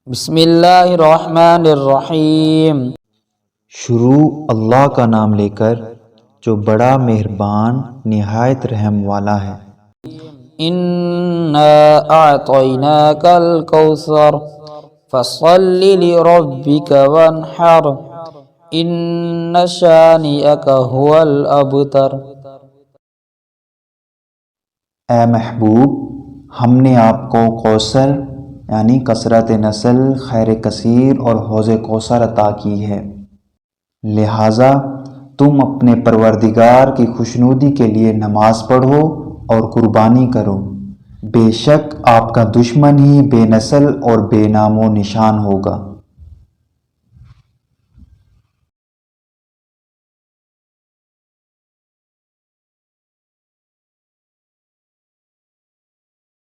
بسم اللہ الرحمن الرحیم۔ شروع اللہ کا نام لے کر جو بڑا مہربان نہایت رحم والا ہے۔ انا اعطیناک الکوثر فصل لربک وانحر ان شانئک هو الابتر۔ اے محبوب، ہم نے آپ کو کوثر یعنی کثرت نسل، خیر کثیر اور حوض کوثر عطا کی ہے، لہٰذا تم اپنے پروردگار کی خوشنودی کے لیے نماز پڑھو اور قربانی کرو، بے شک آپ کا دشمن ہی بے نسل اور بے نام و نشان ہوگا۔